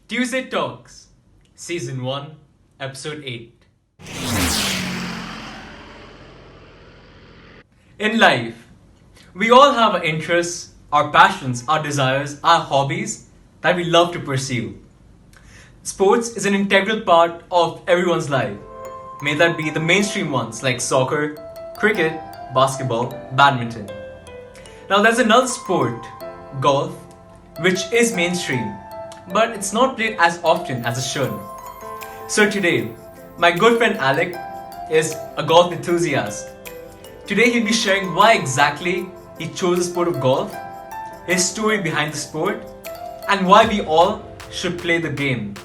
Tuesday Talks, Season 1, Episode 8. In life, we all have our interests, our passions, our desires, our hobbies that we love to pursue. Sports is an integral part of everyone's life. May that be the mainstream ones like soccer, cricket, basketball, badminton. Now, there's another sport, golf, which is mainstream, but it's not played as often as it should. So, today, my good friend Alec is a golf enthusiast. Today, he'll be sharing why exactly he chose the sport of golf, his story behind the sport, and why we all should play the game.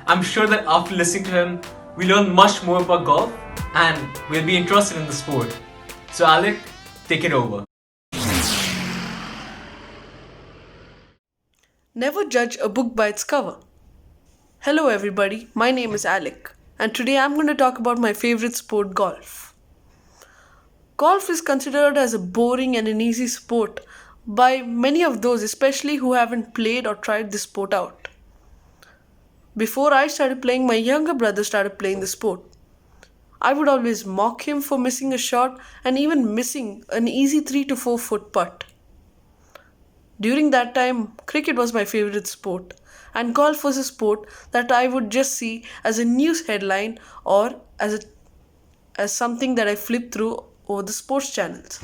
I'm sure that after listening to him, we learn much more about golf and we'll be interested in the sport. So, Alec, take it over. Never judge a book by its cover. Hello, everybody. My name is Alec, and today I'm going to talk about my favorite sport, golf. Golf is considered as a boring and an easy sport by many of those, especially who haven't played or tried this sport out. Before I started playing, my younger brother started playing the sport. I would always mock him for missing a shot and even missing an easy 3 to 4 foot putt. During that time, cricket was my favorite sport, and golf was a sport that I would just see as a news headline or as something that I flipped through over the sports channels.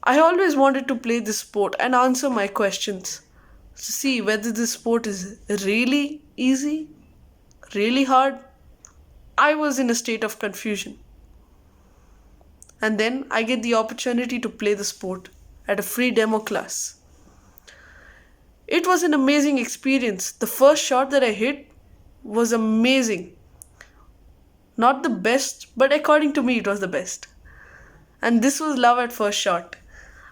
I always wanted to play this sport and answer my questions to see whether this sport is really easy, really hard. I was in a state of confusion. And then I get the opportunity to play the sport at a free demo class. It was an amazing experience. The first shot that I hit was amazing. Not the best, but according to me, it was the best. And this was love at first shot.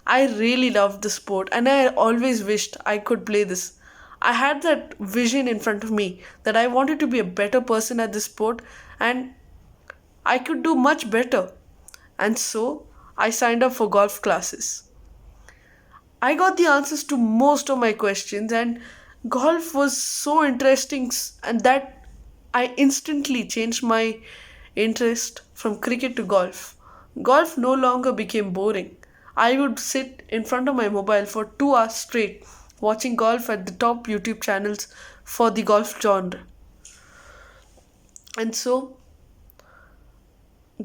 I really loved the sport and I always wished I could play this. I had that vision in front of me that I wanted to be a better person at this sport and I could do much better. And so I signed up for golf classes. I got the answers to most of my questions, and golf was so interesting, and that I instantly changed my interest from cricket to golf. Golf no longer became boring. I would sit in front of my mobile for 2 hours straight watching golf at the top YouTube channels for the golf genre. And so,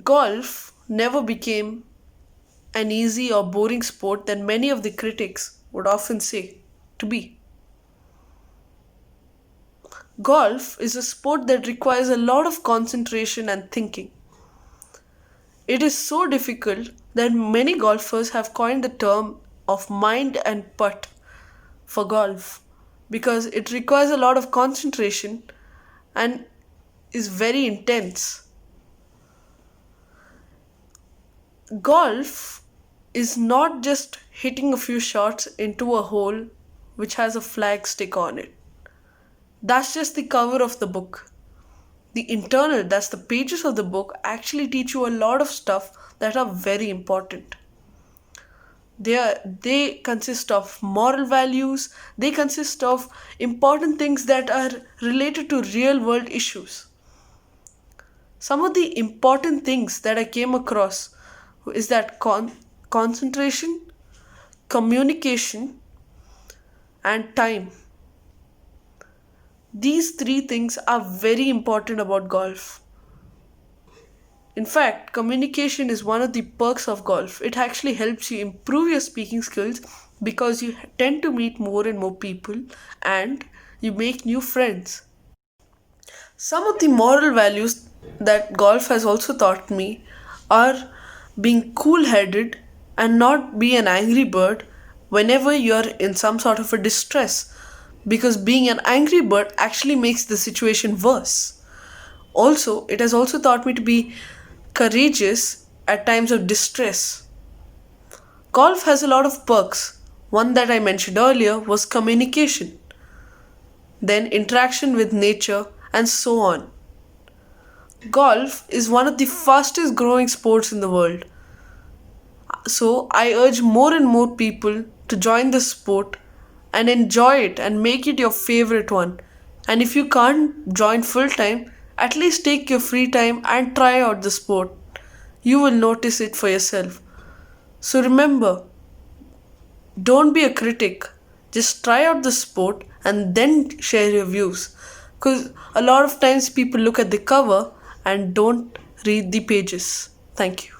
golf never became an easy or boring sport that many of the critics would often say to be. Golf is a sport that requires a lot of concentration and thinking. It is so difficult that many golfers have coined the term of mind and putt for golf because it requires a lot of concentration and is very intense. Golf is not just hitting a few shots into a hole which has a flag stick on it. That's just the cover of the book. The internal, that's the pages of the book, actually teach you a lot of stuff that are very important. They consist of moral values, they consist of important things that are related to real world issues. Some of the important things that I came across is that concentration, communication, and time. These three things are very important about golf. In fact, communication is one of the perks of golf. It actually helps you improve your speaking skills because you tend to meet more and more people and you make new friends. Some of the moral values that golf has also taught me are being cool headed and not be an angry bird whenever you're in some sort of a distress because being an angry bird actually makes the situation worse. Also, it has also taught me to be courageous at times of distress. Golf has a lot of perks. One that I mentioned earlier was communication, then interaction with nature, and so on. Golf is one of the fastest growing sports in the world. So I urge more and more people to join this sport and enjoy it and make it your favorite one. And if you can't join full time, at least take your free time and try out the sport. You will notice it for yourself. So remember, don't be a critic. Just try out the sport and then share your views. Because a lot of times people look at the cover and don't read the pages. Thank you.